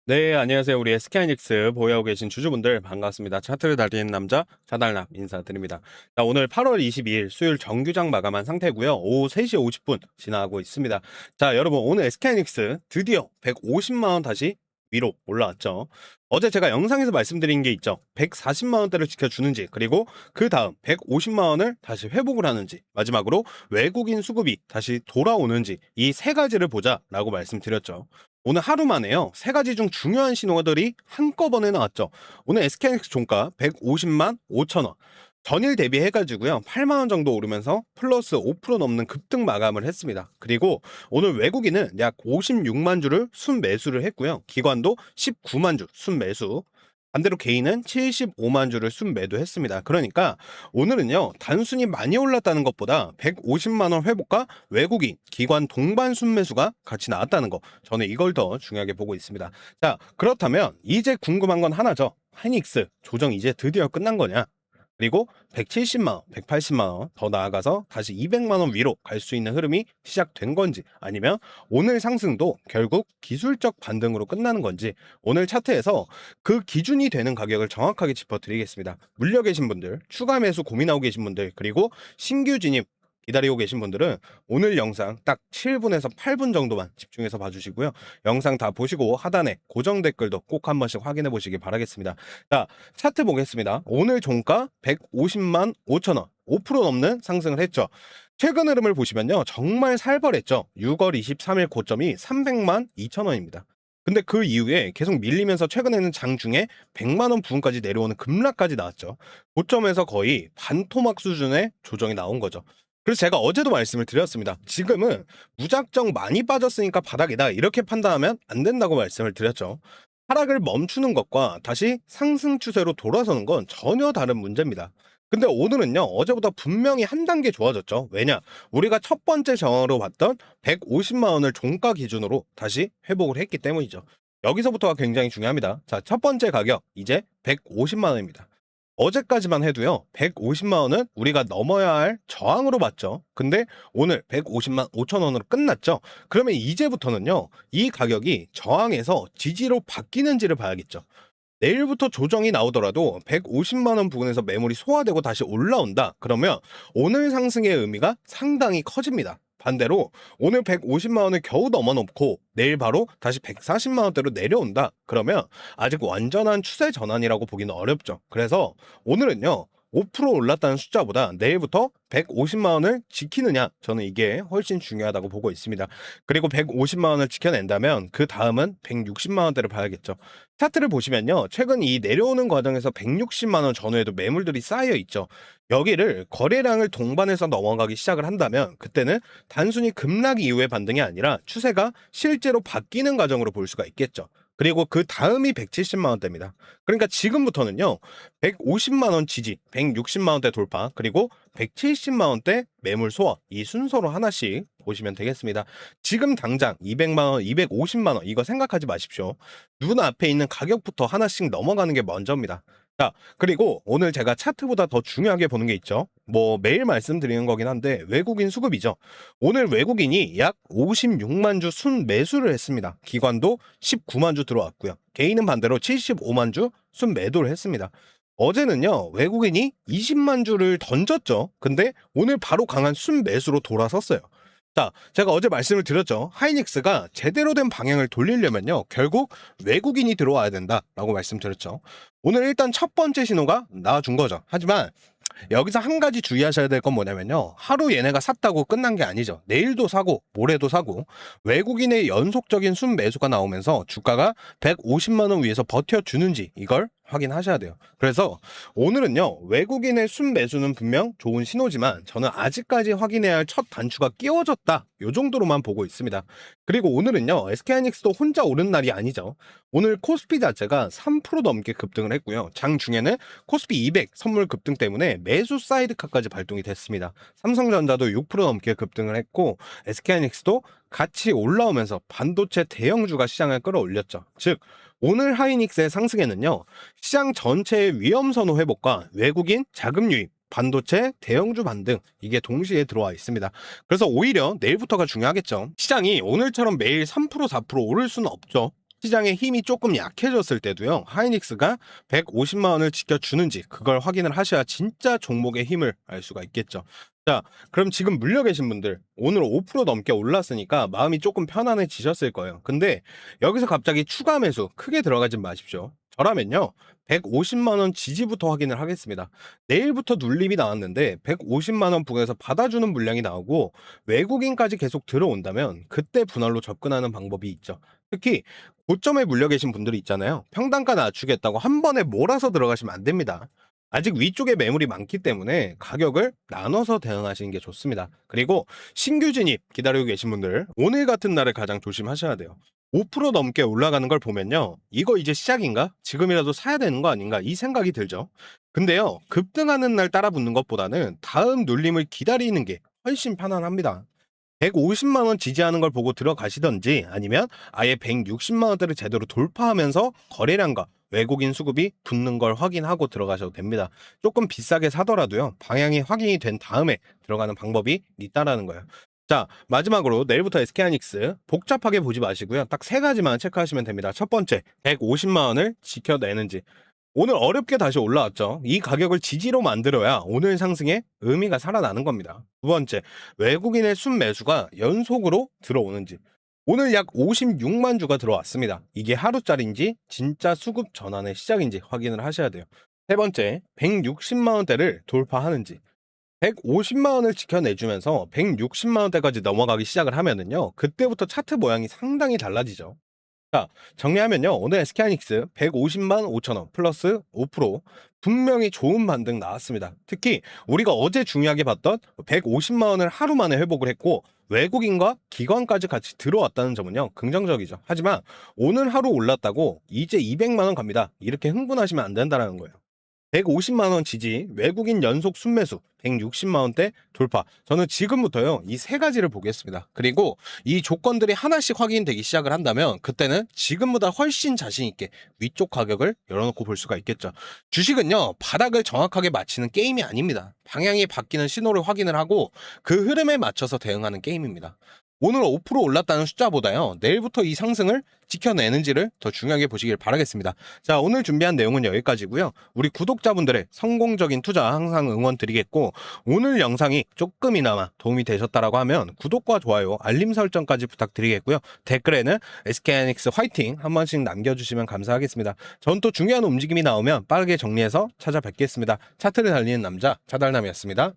네, 안녕하세요. 우리 SK하이닉스 보유하고 계신 주주분들 반갑습니다. 차트를 달리는 남자 차달남 인사드립니다. 자, 오늘 8월 22일 수요일 정규장 마감한 상태고요. 오후 3시 50분 지나가고 있습니다. 자, 여러분 오늘 SK하이닉스 드디어 150만 원 다시 위로 올라왔죠. 어제 제가 영상에서 말씀드린 게 있죠. 140만 원대를 지켜주는지, 그리고 그 다음 150만 원을 다시 회복을 하는지, 마지막으로 외국인 수급이 다시 돌아오는지, 이 세 가지를 보자라고 말씀드렸죠. 오늘 하루 만에요, 세 가지 중 중요한 신호들이 한꺼번에 나왔죠. 오늘 SK하이닉스 종가 150만 5천 원. 전일 대비해가지고요, 8만 원 정도 오르면서 플러스 5% 넘는 급등 마감을 했습니다. 그리고 오늘 외국인은 약 56만 주를 순매수를 했고요. 기관도 19만 주 순매수. 반대로 개인은 75만 주를 순매도했습니다. 그러니까 오늘은요, 단순히 많이 올랐다는 것보다 150만 원 회복과 외국인, 기관 동반 순매수가 같이 나왔다는 거, 저는 이걸 더 중요하게 보고 있습니다. 자, 그렇다면 이제 궁금한 건 하나죠. 하이닉스 조정 이제 드디어 끝난 거냐? 그리고 170만 원, 180만 원 더 나아가서 다시 200만 원 위로 갈 수 있는 흐름이 시작된 건지, 아니면 오늘 상승도 결국 기술적 반등으로 끝나는 건지, 오늘 차트에서 그 기준이 되는 가격을 정확하게 짚어드리겠습니다. 물려 계신 분들, 추가 매수 고민하고 계신 분들, 그리고 신규 진입 기다리고 계신 분들은 오늘 영상 딱 7분에서 8분 정도만 집중해서 봐주시고요. 영상 다 보시고 하단에 고정 댓글도 꼭 한 번씩 확인해 보시기 바라겠습니다. 자, 차트 보겠습니다. 오늘 종가 150만 5천 원, 5% 넘는 상승을 했죠. 최근 흐름을 보시면요, 정말 살벌했죠. 6월 23일 고점이 300만 2천 원입니다. 근데 그 이후에 계속 밀리면서 최근에는 장중에 100만 원 부근까지 내려오는 급락까지 나왔죠. 고점에서 거의 반토막 수준의 조정이 나온 거죠. 그래서 제가 어제도 말씀을 드렸습니다. 지금은 무작정 많이 빠졌으니까 바닥이다, 이렇게 판단하면 안 된다고 말씀을 드렸죠. 하락을 멈추는 것과 다시 상승 추세로 돌아서는 건 전혀 다른 문제입니다. 근데 오늘은요, 어제보다 분명히 한 단계 좋아졌죠. 왜냐? 우리가 첫 번째 저항으로 봤던 150만 원을 종가 기준으로 다시 회복을 했기 때문이죠. 여기서부터가 굉장히 중요합니다. 자, 첫 번째 가격 이제 150만 원입니다. 어제까지만 해도요, 150만 원은 우리가 넘어야 할 저항으로 봤죠. 근데 오늘 150만 5천 원으로 끝났죠. 그러면 이제부터는요, 이 가격이 저항에서 지지로 바뀌는지를 봐야겠죠. 내일부터 조정이 나오더라도 150만 원 부근에서 매물이 소화되고 다시 올라온다, 그러면 오늘 상승의 의미가 상당히 커집니다. 반대로 오늘 150만 원을 겨우 넘어놓고 내일 바로 다시 140만 원대로 내려온다, 그러면 아직 완전한 추세 전환이라고 보기는 어렵죠. 그래서 오늘은요, 5% 올랐다는 숫자보다 내일부터 150만 원을 지키느냐, 저는 이게 훨씬 중요하다고 보고 있습니다. 그리고 150만 원을 지켜낸다면 그 다음은 160만 원대를 봐야겠죠. 차트를 보시면요, 최근 이 내려오는 과정에서 160만 원 전후에도 매물들이 쌓여 있죠. 여기를 거래량을 동반해서 넘어가기 시작을 한다면 그때는 단순히 급락 이후의 반등이 아니라 추세가 실제로 바뀌는 과정으로 볼 수가 있겠죠. 그리고 그 다음이 170만 원대입니다. 그러니까 지금부터는요, 150만 원 지지, 160만 원대 돌파, 그리고 170만 원대 매물 소화, 이 순서로 하나씩 보시면 되겠습니다. 지금 당장 200만 원, 250만 원 이거 생각하지 마십시오. 눈앞에 있는 가격부터 하나씩 넘어가는 게 먼저입니다. 자, 그리고 오늘 제가 차트보다 더 중요하게 보는 게 있죠. 뭐 매일 말씀드리는 거긴 한데, 외국인 수급이죠. 오늘 외국인이 약 56만 주 순매수를 했습니다. 기관도 19만 주 들어왔고요. 개인은 반대로 75만 주 순매도를 했습니다. 어제는요, 외국인이 20만 주를 던졌죠. 근데 오늘 바로 강한 순매수로 돌아섰어요. 자, 제가 어제 말씀을 드렸죠. 하이닉스가 제대로 된 방향을 돌리려면요, 결국 외국인이 들어와야 된다라고 말씀드렸죠. 오늘 일단 첫 번째 신호가 나와준 거죠. 하지만 여기서 한 가지 주의하셔야 될 건 뭐냐면요, 하루 얘네가 샀다고 끝난 게 아니죠. 내일도 사고 모레도 사고, 외국인의 연속적인 순매수가 나오면서 주가가 150만 원 위에서 버텨주는지 이걸 확인하셔야 돼요. 그래서 오늘은요, 외국인의 순매수는 분명 좋은 신호지만 저는 아직까지 확인해야 할 첫 단추가 끼워졌다, 요 정도로만 보고 있습니다. 그리고 오늘은요, SK하이닉스도 혼자 오른 날이 아니죠. 오늘 코스피 자체가 3% 넘게 급등을 했고요. 장 중에는 코스피 200 선물 급등 때문에 매수 사이드카까지 발동이 됐습니다. 삼성전자도 6% 넘게 급등을 했고, SK하이닉스도 같이 올라오면서 반도체 대형주가 시장을 끌어올렸죠. 즉 오늘 하이닉스의 상승에는요, 시장 전체의 위험 선호 회복과 외국인 자금 유입, 반도체 대형주 반등, 이게 동시에 들어와 있습니다. 그래서 오히려 내일부터가 중요하겠죠. 시장이 오늘처럼 매일 3% 4% 오를 수는 없죠. 시장의 힘이 조금 약해졌을 때도요, 하이닉스가 150만 원을 지켜주는지 그걸 확인을 하셔야 진짜 종목의 힘을 알 수가 있겠죠. 자, 그럼 지금 물려 계신 분들 오늘 5% 넘게 올랐으니까 마음이 조금 편안해지셨을 거예요. 근데 여기서 갑자기 추가 매수 크게 들어가지 마십시오. 저라면요, 150만 원 지지부터 확인을 하겠습니다. 내일부터 눌림이 나왔는데 150만 원 부근에서 받아주는 물량이 나오고 외국인까지 계속 들어온다면 그때 분할로 접근하는 방법이 있죠. 특히 고점에 물려 계신 분들이 있잖아요. 평단가 낮추겠다고 한 번에 몰아서 들어가시면 안 됩니다. 아직 위쪽에 매물이 많기 때문에 가격을 나눠서 대응하시는 게 좋습니다. 그리고 신규 진입 기다리고 계신 분들 오늘 같은 날에 가장 조심하셔야 돼요. 5% 넘게 올라가는 걸 보면요, 이거 이제 시작인가? 지금이라도 사야 되는 거 아닌가? 이 생각이 들죠. 근데요, 급등하는 날 따라 붙는 것보다는 다음 눌림을 기다리는 게 훨씬 편안합니다. 150만 원 지지하는 걸 보고 들어가시던지 아니면 아예 160만 원대를 제대로 돌파하면서 거래량과 외국인 수급이 붙는 걸 확인하고 들어가셔도 됩니다. 조금 비싸게 사더라도요, 방향이 확인이 된 다음에 들어가는 방법이 있다라는 거예요. 자, 마지막으로 내일부터 SK하이닉스 복잡하게 보지 마시고요, 딱 세 가지만 체크하시면 됩니다. 첫 번째, 150만 원을 지켜내는지. 오늘 어렵게 다시 올라왔죠. 이 가격을 지지로 만들어야 오늘 상승에 의미가 살아나는 겁니다. 두 번째, 외국인의 순매수가 연속으로 들어오는지. 오늘 약 56만 주가 들어왔습니다. 이게 하루짜리인지 진짜 수급 전환의 시작인지 확인을 하셔야 돼요. 세 번째, 160만 원대를 돌파하는지. 150만 원을 지켜내주면서 160만 원대까지 넘어가기 시작을 하면은요, 그때부터 차트 모양이 상당히 달라지죠. 자, 정리하면요, 오늘 SK하이닉스 150만 5천 원 플러스 5% 분명히 좋은 반등 나왔습니다. 특히 우리가 어제 중요하게 봤던 150만 원을 하루 만에 회복을 했고 외국인과 기관까지 같이 들어왔다는 점은요, 긍정적이죠. 하지만 오늘 하루 올랐다고 이제 200만 원 갑니다, 이렇게 흥분하시면 안 된다는 거예요. 150만 원 지지, 외국인 연속 순매수, 160만 원대 돌파. 저는 지금부터요, 이 세 가지를 보겠습니다. 그리고 이 조건들이 하나씩 확인되기 시작을 한다면 그때는 지금보다 훨씬 자신 있게 위쪽 가격을 열어놓고 볼 수가 있겠죠. 주식은요, 바닥을 정확하게 맞히는 게임이 아닙니다. 방향이 바뀌는 신호를 확인을 하고 그 흐름에 맞춰서 대응하는 게임입니다. 오늘 5% 올랐다는 숫자보다요, 내일부터 이 상승을 지켜내는지를 더 중요하게 보시길 바라겠습니다. 자, 오늘 준비한 내용은 여기까지고요. 우리 구독자분들의 성공적인 투자 항상 응원 드리겠고, 오늘 영상이 조금이나마 도움이 되셨다라고 하면 구독과 좋아요, 알림 설정까지 부탁드리겠고요. 댓글에는 SK하이닉스 화이팅 한 번씩 남겨주시면 감사하겠습니다. 전 또 중요한 움직임이 나오면 빠르게 정리해서 찾아뵙겠습니다. 차트를 달리는 남자 차달남이었습니다.